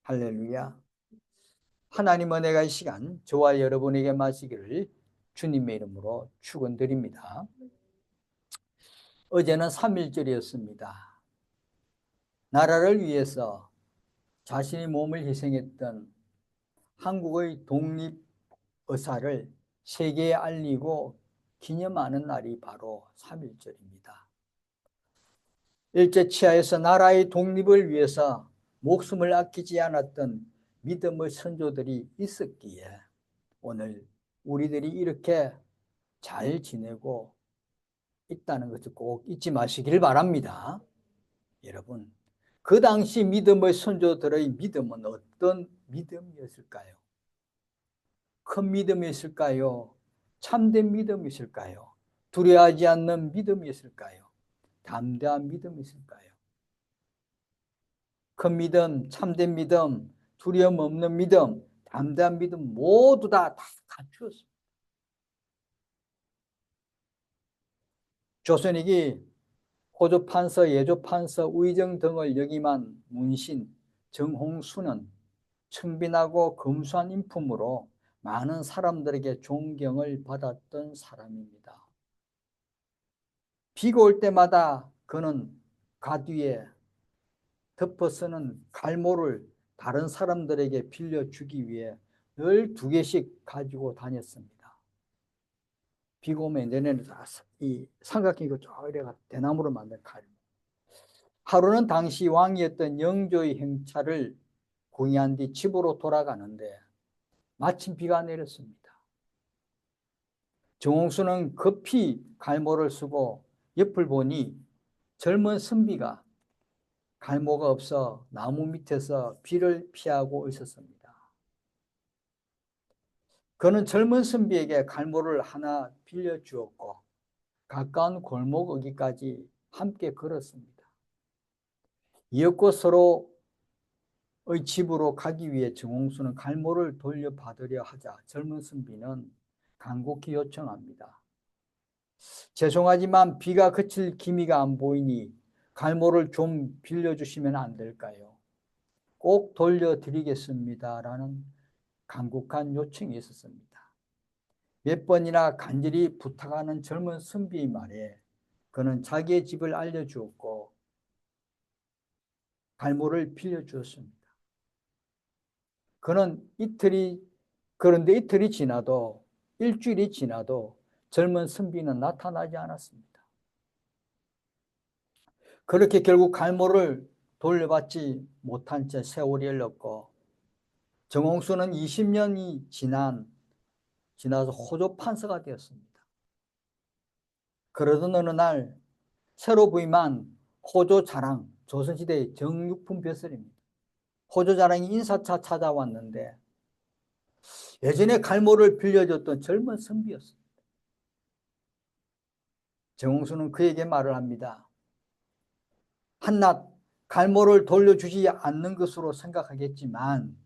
할렐루야. 하나님 은혜가 이 시간 저와 여러분에게 마시기를 주님의 이름으로 축원드립니다. 어제는 3.1절이었습니다. 나라를 위해서 자신의 몸을 희생했던 한국의 독립 의사를 세계에 알리고 기념하는 날이 바로 3.1절입니다. 일제치하에서 나라의 독립을 위해서 목숨을 아끼지 않았던 믿음의 선조들이 있었기에 오늘 우리들이 이렇게 잘 지내고 있다는 것을 꼭 잊지 마시길 바랍니다. 여러분, 그 당시 믿음의 선조들의 믿음은 어떤 믿음이었을까요? 큰 믿음이었을까요? 참된 믿음이었을까요? 두려워하지 않는 믿음이었을까요? 담대한 믿음이었을까요? 큰 믿음, 참된 믿음, 두려움 없는 믿음, 담대한 믿음 모두 다 갖추었습니다. 조선익이 호조판서, 예조판서, 의정 등을 역임한 문신 정홍수는 청빈하고 검소한 인품으로 많은 사람들에게 존경을 받았던 사람입니다. 비가 올 때마다 그는 가뒤에 덮어쓰는 갈모를 다른 사람들에게 빌려주기 위해 늘 2개씩 가지고 다녔습니다. 비가 오면 내내는 이 삼각형이고 쪼이래가 대나무로 만든 칼. 하루는 당시 왕이었던 영조의 행차를 공의한 뒤 집으로 돌아가는데 마침 비가 내렸습니다. 정홍수는 급히 갈모를 쓰고 옆을 보니 젊은 선비가 갈모가 없어 나무 밑에서 비를 피하고 있었습니다. 그는 젊은 선비에게 갈모를 하나 빌려주었고 가까운 골목 어귀까지 함께 걸었습니다. 이윽고 서로의 집으로 가기 위해 정홍수는 갈모를 돌려받으려 하자 젊은 선비는 간곡히 요청합니다. 죄송하지만 비가 그칠 기미가 안 보이니 갈모를 좀 빌려주시면 안 될까요? 꼭 돌려드리겠습니다. 라는 간곡한 요청이 있었습니다. 몇 번이나 간절히 부탁하는 젊은 선비의 말에 그는 자기의 집을 알려주었고 갈모를 빌려주었습니다. 그런데 이틀이 지나도 일주일이 지나도 젊은 선비는 나타나지 않았습니다. 그렇게 결국 갈모를 돌려받지 못한 채 세월이 흘렀고 정홍수는 20년이 지나서 호조 판서가 되었습니다. 그러던 어느 날 새로 부임한 호조 자랑, 조선시대의 정육품 벼슬입니다. 호조 자랑이 인사차 찾아왔는데 예전에 갈모를 빌려줬던 젊은 선비였습니다. 정홍수는 그에게 말을 합니다. 한낱 갈모를 돌려주지 않는 것으로 생각하겠지만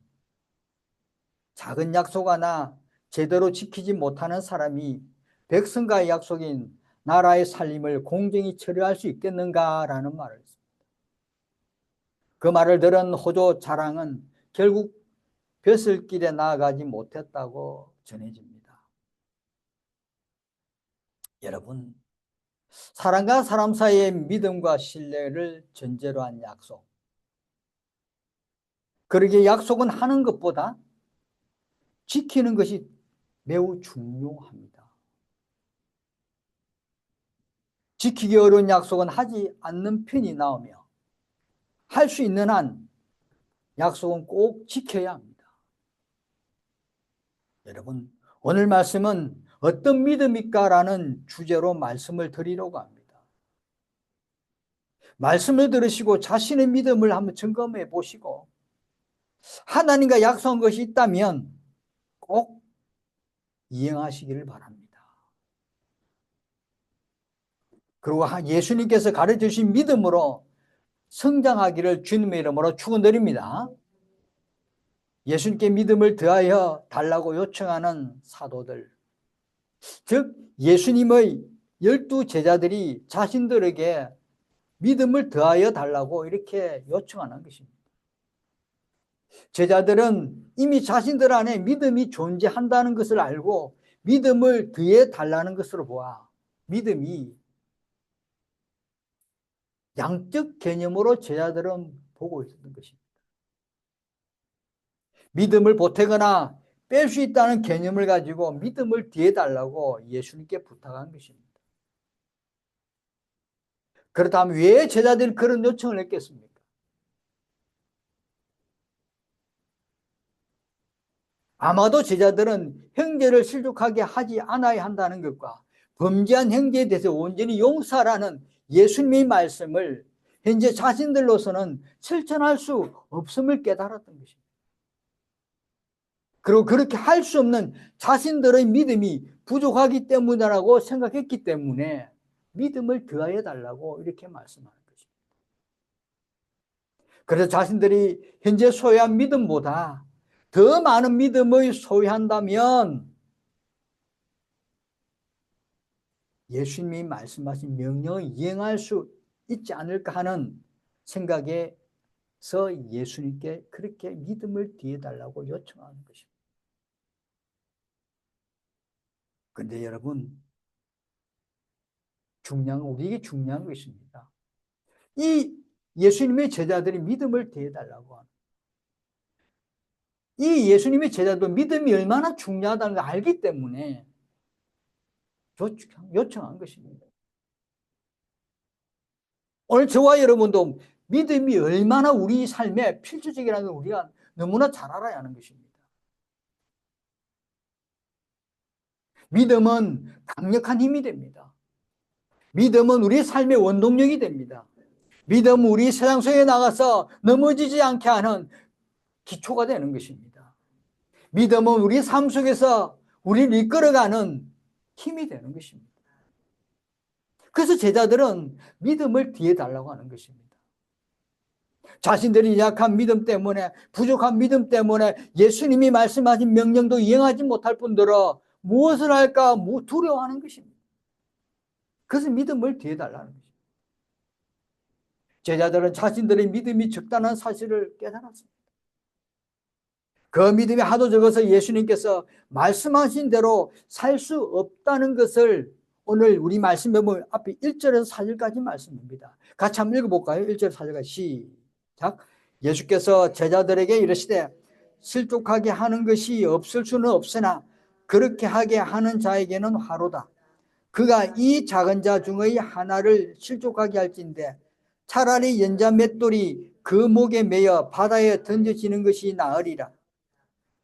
작은 약속 하나 제대로 지키지 못하는 사람이 백성과의 약속인 나라의 살림을 공정히 처리할 수 있겠는가라는 말을 했습니다. 그 말을 들은 호조 자랑은 결국 벼슬길에 나아가지 못했다고 전해집니다. 여러분, 사람과 사람 사이의 믿음과 신뢰를 전제로 한 약속. 그러기에 약속은 하는 것보다 지키는 것이 매우 중요합니다. 지키기 어려운 약속은 하지 않는 편이 나오며 할 수 있는 한 약속은 꼭 지켜야 합니다. 여러분, 오늘 말씀은 어떤 믿음일까라는 주제로 말씀을 드리려고 합니다. 말씀을 들으시고 자신의 믿음을 한번 점검해 보시고 하나님과 약속한 것이 있다면 꼭 이행하시기를 바랍니다. 그리고 예수님께서 가르쳐주신 믿음으로 성장하기를 주님의 이름으로 축원드립니다. 예수님께 믿음을 더하여 달라고 요청하는 사도들, 즉 예수님의 12 제자들이 자신들에게 믿음을 더하여 달라고 이렇게 요청하는 것입니다. 제자들은 이미 자신들 안에 믿음이 존재한다는 것을 알고 믿음을 더해 달라는 것으로 보아 믿음이 양적 개념으로 제자들은 보고 있었던 것입니다. 믿음을 보태거나 뺄 수 있다는 개념을 가지고 믿음을 더해 달라고 예수님께 부탁한 것입니다. 그렇다면 왜 제자들이 그런 요청을 했겠습니까? 아마도 제자들은 형제를 실족하게 하지 않아야 한다는 것과 범죄한 형제에 대해서 온전히 용서하라는 예수님의 말씀을 현재 자신들로서는 실천할 수 없음을 깨달았던 것입니다. 그리고 그렇게 할 수 없는 자신들의 믿음이 부족하기 때문이라고 생각했기 때문에 믿음을 더하여 달라고 이렇게 말씀하는 것입니다. 그래서 자신들이 현재 소유한 믿음보다 더 많은 믿음을 소유한다면 예수님이 말씀하신 명령을 이행할 수 있지 않을까 하는 생각에서 예수님께 그렇게 믿음을 더해달라고 요청하는 것입니다. 그런데 여러분, 우리에게 중요한 것입니다. 이 예수님의 제자들이 믿음을 더해달라고 합니다. 이 예수님의 제자도 믿음이 얼마나 중요하다는 걸 알기 때문에 요청한 것입니다. 오늘 저와 여러분도 믿음이 얼마나 우리 삶에 필수적이라는 걸 우리가 너무나 잘 알아야 하는 것입니다. 믿음은 강력한 힘이 됩니다. 믿음은 우리 삶의 원동력이 됩니다. 믿음은 우리 세상 속에 나가서 넘어지지 않게 하는 기초가 되는 것입니다. 믿음은 우리 삶 속에서 우리를 이끌어가는 힘이 되는 것입니다. 그래서 제자들은 믿음을 더해달라고 하는 것입니다. 자신들이 약한 믿음 때문에, 부족한 믿음 때문에 예수님이 말씀하신 명령도 이행하지 못할 뿐더러 무엇을 할까 두려워하는 것입니다. 그래서 믿음을 더해달라는 것입니다. 제자들은 자신들의 믿음이 적다는 사실을 깨달았습니다. 그 믿음이 하도 적어서 예수님께서 말씀하신 대로 살 수 없다는 것을 오늘 우리 말씀에 보면 앞에 1절에서 4절까지 말씀입니다. 같이 한번 읽어볼까요? 1절 4절까지 시작. 예수께서 제자들에게 이르시되 실족하게 하는 것이 없을 수는 없으나 그렇게 하게 하는 자에게는 화로다. 그가 이 작은 자 중의 하나를 실족하게 할진대 차라리 연자 맷돌이 그 목에 매여 바다에 던져지는 것이 나으리라.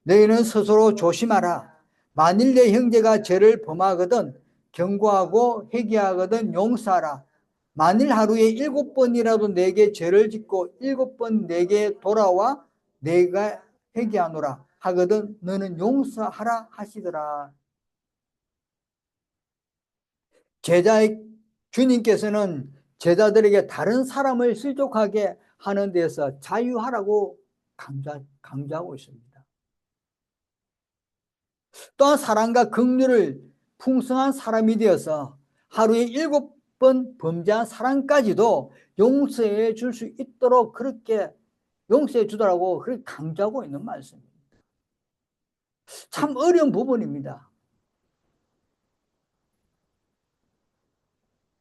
너희는 스스로 조심하라. 만일 내 형제가 죄를 범하거든 경고하고 회개하거든 용서하라. 만일 하루에 7번이라도 내게 죄를 짓고 7번 내게 돌아와 내가 회개하노라 하거든 너는 용서하라 하시더라. 주님께서는 제자들에게 다른 사람을 실족하게 하는 데서 자유하라고 강조하고 있습니다. 또한 사랑과 긍휼을 풍성한 사람이 되어서 하루에 7번 범죄한 사람까지도 용서해 줄 수 있도록 그렇게 용서해 주더라고 그렇게 강조하고 있는 말씀입니다. 참 어려운 부분입니다.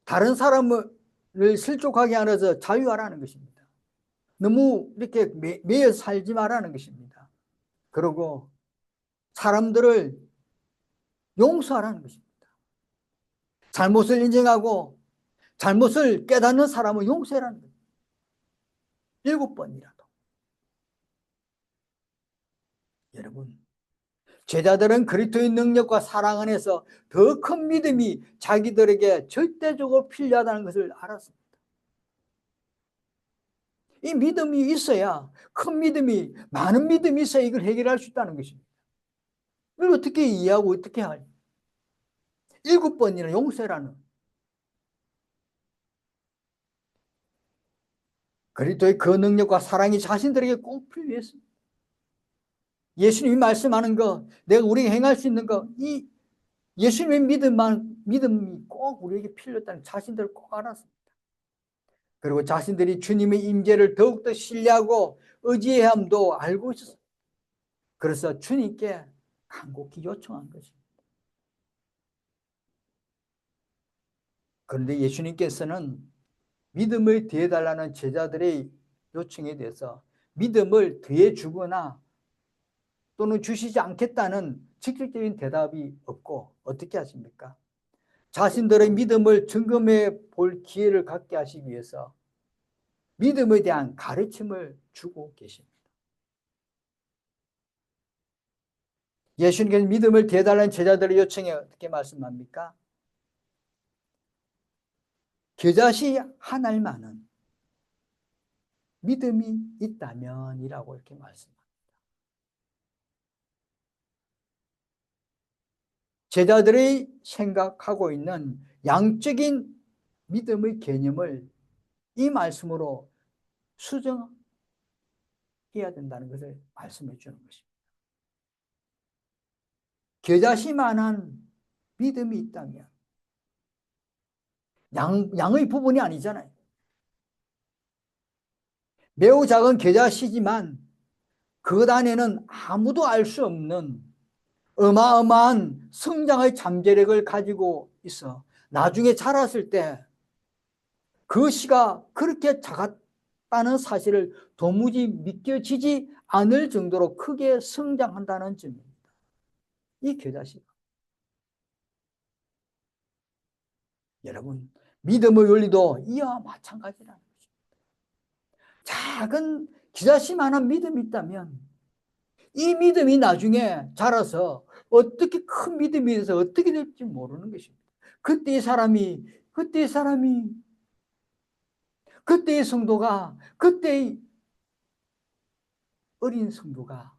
다른 사람을 실족하게 하면서 자유하라는 것입니다. 너무 이렇게 매여 살지 말라는 것입니다. 그리고 사람들을 용서하라는 것입니다. 잘못을 인정하고 잘못을 깨닫는 사람은 용서하라는 거예요. 7번이라도. 여러분, 제자들은 그리스도의 능력과 사랑 안에서 더 큰 믿음이 자기들에게 절대적으로 필요하다는 것을 알았습니다. 이 믿음이 있어야 큰 믿음이 많은 믿음이 있어야 이걸 해결할 수 있다는 것입니다. 이걸 어떻게 이해하고 어떻게 하냐. 7번이나 용서라는 그리스도의 그 능력과 사랑이 자신들에게 꼭 필요했습니다. 예수님이 말씀하는 거, 내가 우리가 행할 수 있는 거, 이 예수님의 믿음이 꼭 우리에게 필요했다는 자신들을 꼭 알았습니다. 그리고 자신들이 주님의 임재를 더욱더 신뢰하고 의지해야 함도 알고 있었어요. 그래서 주님께 간곡히 요청한 것입니다. 그런데 예수님께서는 믿음을 더해달라는 제자들의 요청에 대해서 믿음을 더해 주거나 또는 주시지 않겠다는 직접적인 대답이 없고 어떻게 하십니까? 자신들의 믿음을 점검해 볼 기회를 갖게 하시기 위해서 믿음에 대한 가르침을 주고 계십니다. 예수님께서 믿음을 더해달라는 제자들의 요청에 어떻게 말씀합니까? 겨자씨 한 알만은 믿음이 있다면이라고 이렇게 말씀합니다. 제자들이 생각하고 있는 양적인 믿음의 개념을 이 말씀으로 수정해야 된다는 것을 말씀해 주는 것입니다. 겨자씨만한 믿음이 있다면 양의 부분이 아니잖아요. 매우 작은 겨자씨지만 그 안에는 아무도 알 수 없는 어마어마한 성장의 잠재력을 가지고 있어 나중에 자랐을 때 그 씨가 그렇게 작았다는 사실을 도무지 믿겨지지 않을 정도로 크게 성장한다는 점입니다. 이 겨자씨가. 여러분, 믿음의 원리도 이와 마찬가지라는 것입니다. 작은 겨자씨만한 믿음이 있다면 이 믿음이 나중에 자라서 어떻게 큰 믿음이 돼서 어떻게 될지 모르는 것입니다. 그때의 사람이 그때의 성도가 그때의 어린 성도가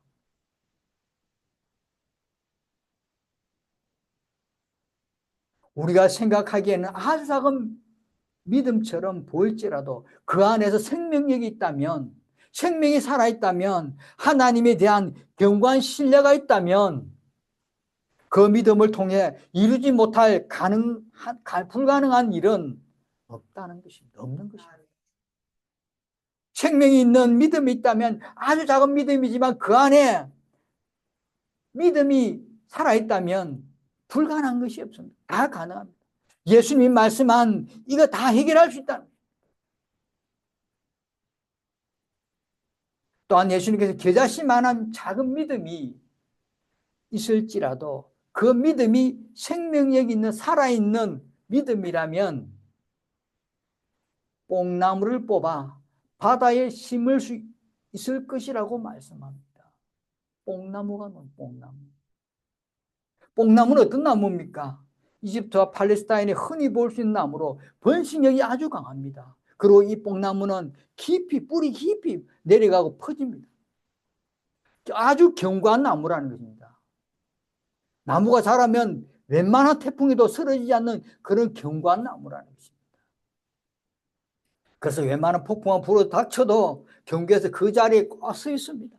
우리가 생각하기에는 아주 작은 믿음처럼 보일지라도 그 안에서 생명력이 있다면, 생명이 살아있다면, 하나님에 대한 견고한 신뢰가 있다면 그 믿음을 통해 이루지 못할 불가능한 일은 없다는 것입니다. 없는 것입니다. 생명이 있는 믿음이 있다면 아주 작은 믿음이지만 그 안에 믿음이 살아있다면 불가능한 것이 없습니다. 다 가능합니다. 예수님이 말씀한 이거 다 해결할 수 있다. 또한 예수님께서 겨자씨만한 작은 믿음이 있을지라도 그 믿음이 생명력 있는 살아있는 믿음이라면 뽕나무를 뽑아 바다에 심을 수 있을 것이라고 말씀합니다. 뽕나무가 뭐예요? 뽕나무. 뽕나무는 어떤 나무입니까? 이집트와 팔레스타인에 흔히 볼 수 있는 나무로 번식력이 아주 강합니다. 그리고 이 뽕나무는 뿌리 깊이 내려가고 퍼집니다. 아주 견고한 나무라는 것입니다. 나무가 자라면 웬만한 태풍에도 쓰러지지 않는 그런 견고한 나무라는 것입니다. 그래서 웬만한 폭풍과 불을 닥쳐도 경계에서 그 자리에 꽉 서 있습니다.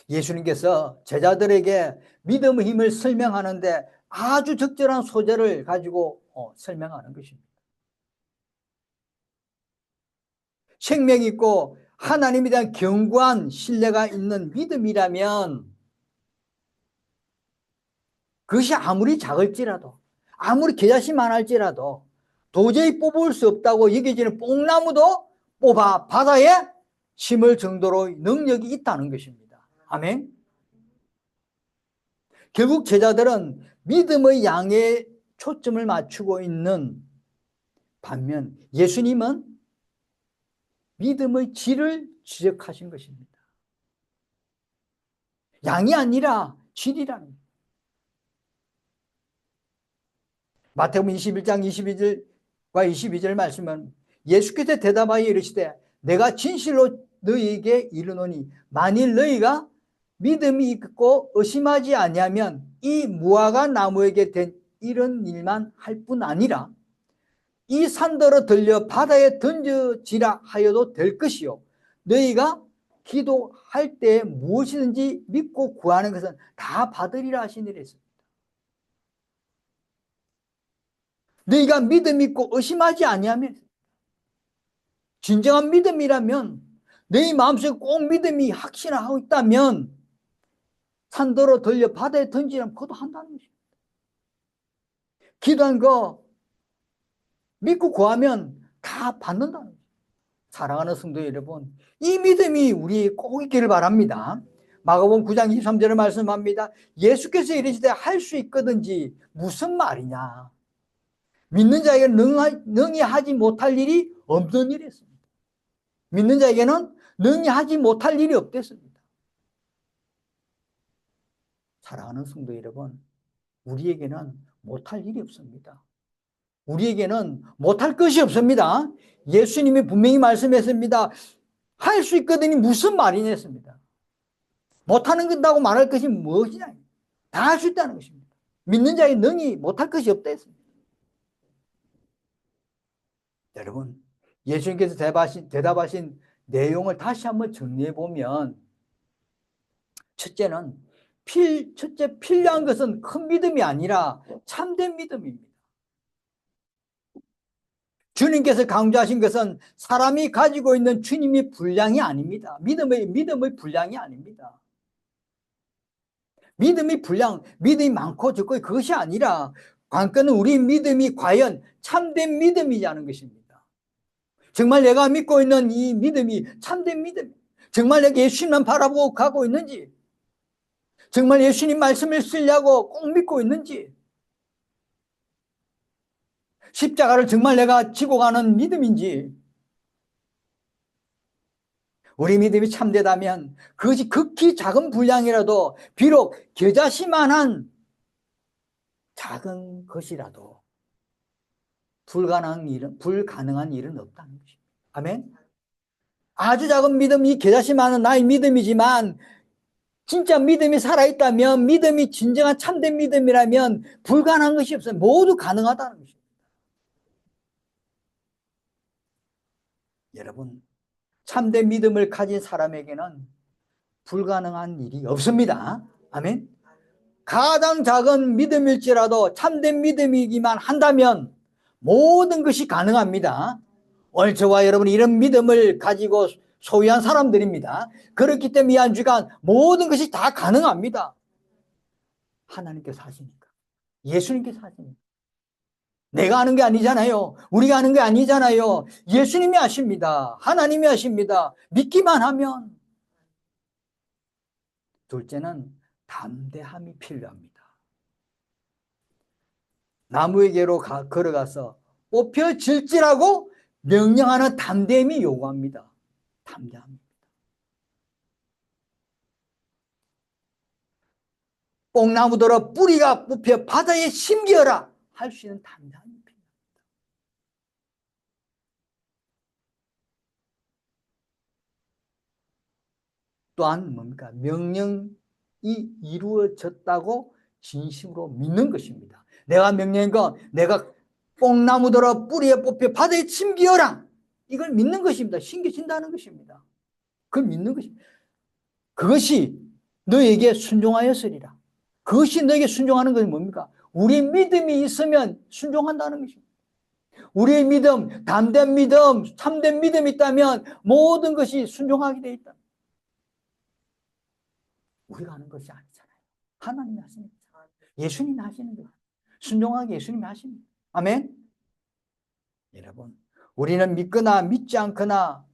예수님께서 제자들에게 믿음의 힘을 설명하는데 아주 적절한 소재를 가지고 설명하는 것입니다. 생명이 있고 하나님에 대한 견고한 신뢰가 있는 믿음이라면 그것이 아무리 작을지라도 아무리 겨자씨만 할지라도 도저히 뽑을 수 없다고 여겨지는 뽕나무도 뽑아 바다에 심을 정도로 능력이 있다는 것입니다. 아멘. 결국 제자들은 믿음의 양에 초점을 맞추고 있는 반면 예수님은 믿음의 질을 지적하신 것입니다. 양이 아니라 질이라는 거예요. 마태복음 21장 22절과 22절 말씀은 예수께서 대답하여 이르시되 내가 진실로 너희에게 이르노니 만일 너희가 믿음이 있고 의심하지 아니하면 이 무화과 나무에게 된 이런 일만 할 뿐 아니라 이 산더러 들려 바다에 던져지라 하여도 될 것이요 너희가 기도할 때 무엇이든지 믿고 구하는 것은 다 받으리라 하시니라 했습니다. 너희가 믿음 있고 의심하지 아니하면 진정한 믿음이라면 내 마음속에 꼭 믿음이 확신하고 있다면 산더러 돌려 바다에 던지라면 그것도 한다는 것입니다. 기도한 거 믿고 구하면 다 받는다는 거예요. 사랑하는 성도 여러분, 이 믿음이 우리 꼭 있기를 바랍니다. 마가복음 9장 23절을 말씀합니다. 예수께서 이르시되 할 수 있거든지 무슨 말이냐. 믿는 자에게는 능히 하지 못할 일이 없는 일이었습니다. 믿는 자에게는 능히 하지 못할 일이 없댔습니다. 사랑하는 성도 여러분, 우리에게는 못할 일이 없습니다. 우리에게는 못할 것이 없습니다. 예수님이 분명히 말씀했습니다. 할 수 있거든요. 무슨 말이냐 했습니다. 못하는 건다고 말할 것이 무엇이냐. 다 할 수 있다는 것입니다. 믿는 자의 능히 못할 것이 없다 했습니다. 여러분, 예수님께서 대답하신 내용을 다시 한번 정리해 보면, 첫째, 필요한 것은 큰 믿음이 아니라 참된 믿음입니다. 주님께서 강조하신 것은 사람이 가지고 있는 주님의 분량이 아닙니다. 믿음의 분량이 아닙니다. 믿음이 많고 적고 그것이 아니라 관건은 우리 믿음이 과연 참된 믿음이냐는 것입니다. 정말 내가 믿고 있는 이 믿음이 참된 믿음, 정말 내가 예수님만 바라보고 가고 있는지, 정말 예수님 말씀을 쓰려고 꼭 믿고 있는지, 십자가를 정말 내가 지고 가는 믿음인지, 우리 믿음이 참되다면 그것이 극히 작은 분량이라도 비록 겨자씨만한 작은 것이라도 불가능한 일은 없다는 것입니다. 아멘. 아주 작은 믿음이 겨자씨만한 나의 믿음이지만 진짜 믿음이 살아있다면, 믿음이 진정한 참된 믿음이라면 불가능한 것이 없어요. 모두 가능하다는 것입니다. 여러분, 참된 믿음을 가진 사람에게는 불가능한 일이 없습니다. 아멘. 가장 작은 믿음일지라도 참된 믿음이기만 한다면 모든 것이 가능합니다. 오늘 저와 여러분이 이런 믿음을 가지고 소유한 사람들입니다. 그렇기 때문에 이 한 주간 모든 것이 다 가능합니다. 하나님께서 하시니까. 예수님께서 하시니까. 내가 하는 게 아니잖아요. 우리가 하는 게 아니잖아요. 예수님이 하십니다. 하나님이 하십니다. 믿기만 하면. 둘째는 담대함이 필요합니다. 나무에게로 걸어가서 뽑혀질지라고 명령하는 담대함이 요구합니다. 담대함입니다. 뽕나무더러 뿌리가 뽑혀 바다에 심기어라 할 수 있는 담대함이 필요합니다. 또한 뭡니까? 명령이 이루어졌다고 진심으로 믿는 것입니다. 내가 명령한 거, 내가 뽕나무더러 뿌리에 뽑혀 바다에 심기어라, 이걸 믿는 것입니다. 심겨진다는 것입니다. 그걸 믿는 것입니다. 그것이 너에게 순종하였으리라. 그것이 너에게 순종하는 것이 뭡니까? 우리 믿음이 있으면 순종한다는 것입니다. 우리의 믿음, 담대한 믿음, 참된 믿음이 있다면 모든 것이 순종하게 되어 있다. 우리가 하는 것이 아니잖아요. 하나님이 하시는 거예요. 예수님이 하시는 거예요. 순종하게 예수님이 하십니다. 아멘. 여러분, 우리는 믿거나 믿지 않거나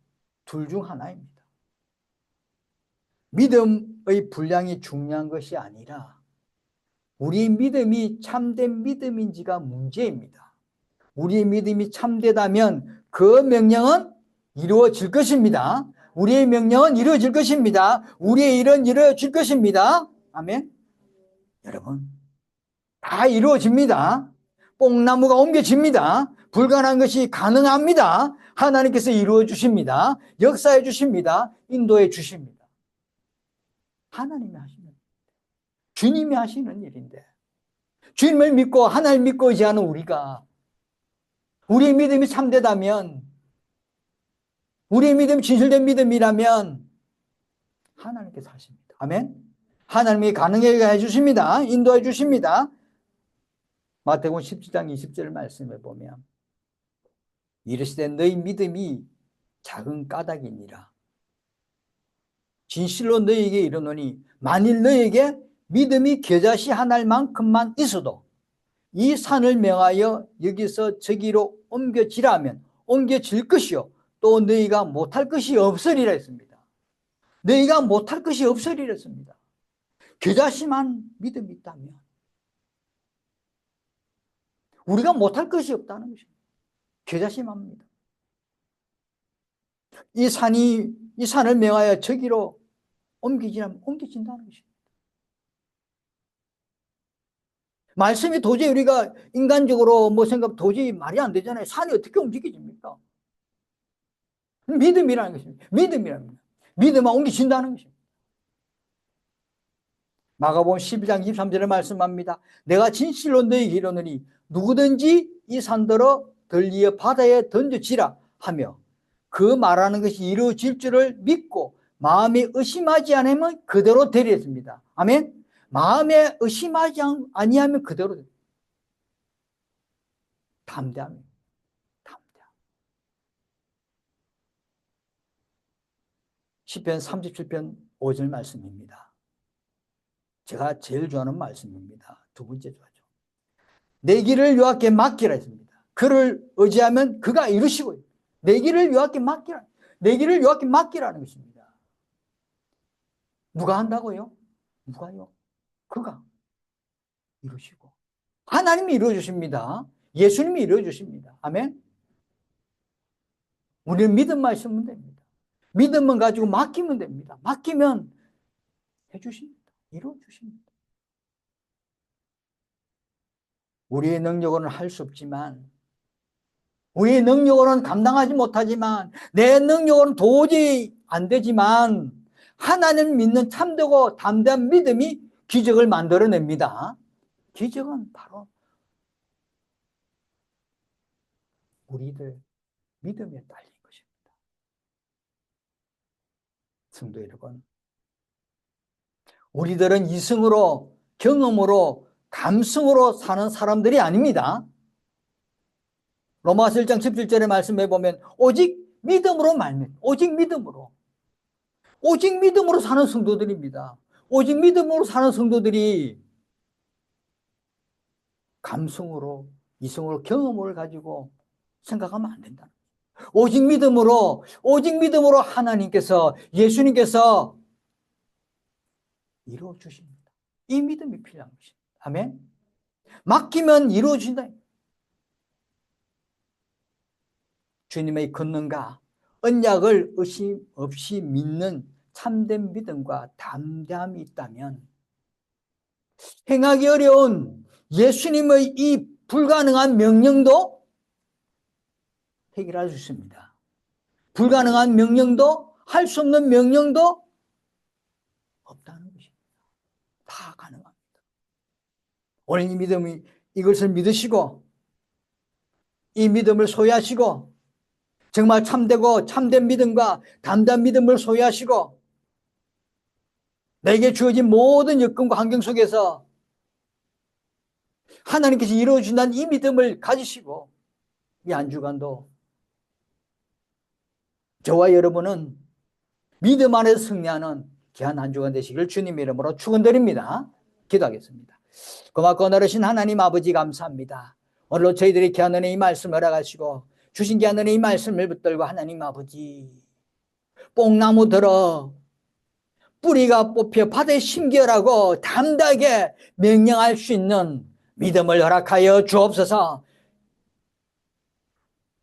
둘 중 하나입니다. 믿음의 분량이 중요한 것이 아니라 우리의 믿음이 참된 믿음인지가 문제입니다. 우리의 믿음이 참되다면 그 명령은 이루어질 것입니다. 우리의 명령은 이루어질 것입니다. 우리의 일은 이루어질 것입니다. 아멘. 여러분, 다 이루어집니다. 뽕나무가 옮겨집니다. 불가능한 것이 가능합니다. 하나님께서 이루어 주십니다. 역사해 주십니다. 인도해 주십니다. 하나님이 하시는, 주님이 하시는 일인데, 주님을 믿고 하나님 믿고 의지하는 우리가, 우리의 믿음이 참되다면, 우리의 믿음이 진실된 믿음이라면 하나님께서 하십니다. 아멘. 하나님이 가능하게 해주십니다. 인도해 주십니다. 마태복음 17장 20절 말씀에 보면 이르시되 너희 믿음이 작은 까닭이니라. 진실로 너희에게 이르노니 만일 너희에게 믿음이 겨자씨 한 알만큼만 있어도 이 산을 명하여 여기서 저기로 옮겨지라면 옮겨질 것이요 또 너희가 못할 것이 없으리라 했습니다. 너희가 못할 것이 없으리라 했습니다. 겨자씨만 믿음이 있다면 우리가 못할 것이 없다는 것입니다. 겨자씨만 믿음. 이 산을 명하여 저기로 옮기지라면 옮겨진다는 것입니다. 말씀이 도저히 우리가 인간적으로 생각 도저히 말이 안 되잖아요. 산이 어떻게 움직여집니까? 믿음이라는 것입니다. 믿음이랍니다. 믿음은 옮겨진다는 것입니다. 마가복음 12장 23절에 말씀합니다. 내가 진실로 너희에게 이르노니 누구든지 이 산더러 들리어 바다에 던져지라 하며 그 말하는 것이 이루어질 줄을 믿고 마음에 의심하지 않으면 그대로 되리했습니다. 아멘. 마음에 의심하지 아니하면 그대로 담대함. 시편 37편 5절 말씀입니다. 제가 제일 좋아하는 말씀입니다. 두 번째 좋아하죠. 내 길을 여호와께 맡기라 했습니다. 그를 의지하면 그가 이루시고 내 길을 여호와께 맡기라. 내 길을 여호와께 맡기라는 것입니다. 누가 한다고요? 누가요? 그가 이루시고 하나님이 이루어주십니다. 예수님이 이루어주십니다. 아멘. 우리는 믿음만 있으면 됩니다. 믿음만 가지고 맡기면 됩니다. 맡기면 해주십니다. 이루어주십니다. 우리의 능력으로는 할 수 없지만 우리의 능력으로는 감당하지 못하지만 내 능력으로는 도저히 안 되지만 하나님 믿는 참되고 담대한 믿음이 기적을 만들어냅니다. 기적은 바로 우리들 믿음에 딸린 것입니다. 성도 여러분, 우리들은 이성으로 경험으로 감성으로 사는 사람들이 아닙니다. 로마서 1장 17절의 말씀에 보면 오직 믿음으로 말면 오직 믿음으로 사는 성도들입니다. 오직 믿음으로 사는 성도들이 감성으로 이성으로 경험을 가지고 생각하면 안 된다. 오직 믿음으로 하나님께서 예수님께서 이루어 주십니다. 이 믿음이 필요한 것입니다. 아멘. 맡기면 이루어 준다. 주님의 권능과 언약을 의심 없이 믿는 참된 믿음과 담대함이 있다면 행하기 어려운 예수님의 이 불가능한 명령도 해결할 수 있습니다. 불가능한 명령도 할 수 없는 명령도 없다는 것입니다. 다 가능합니다. 오늘 이 믿음이 이것을 믿으시고 이 믿음을 소유하시고 정말 참되고 참된 믿음과 담대한 믿음을 소유하시고 내게 주어진 모든 여건과 환경 속에서 하나님께서 이루어준다는 이 믿음을 가지시고 이 한 주간도 저와 여러분은 믿음 안에서 승리하는 귀한 한 주간 되시길 주님의 이름으로 축원드립니다. 기도하겠습니다. 고맙고 너르신 하나님 아버지 감사합니다. 오늘로 저희들이 귀한 은혜 이 말씀을 알아가시고 주신 귀한 은혜 이 말씀을 붙들고 하나님 아버지 뽕나무 들어 뿌리가 뽑혀 바다에 심겨라고 담대하게 명령할 수 있는 믿음을 허락하여 주옵소서.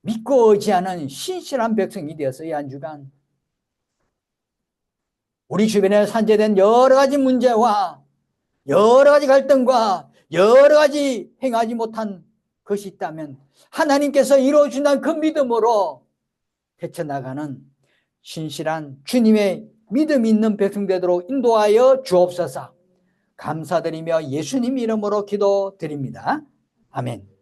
믿고 의지하는 신실한 백성이 되어서 이 한 주간 우리 주변에 산재된 여러 가지 문제와 여러 가지 갈등과 여러 가지 행하지 못한 것이 있다면 하나님께서 이루어준다는 그 믿음으로 헤쳐나가는 신실한 주님의 믿음 있는 백성 되도록 인도하여 주옵소서. 감사드리며 예수님 이름으로 기도드립니다. 아멘.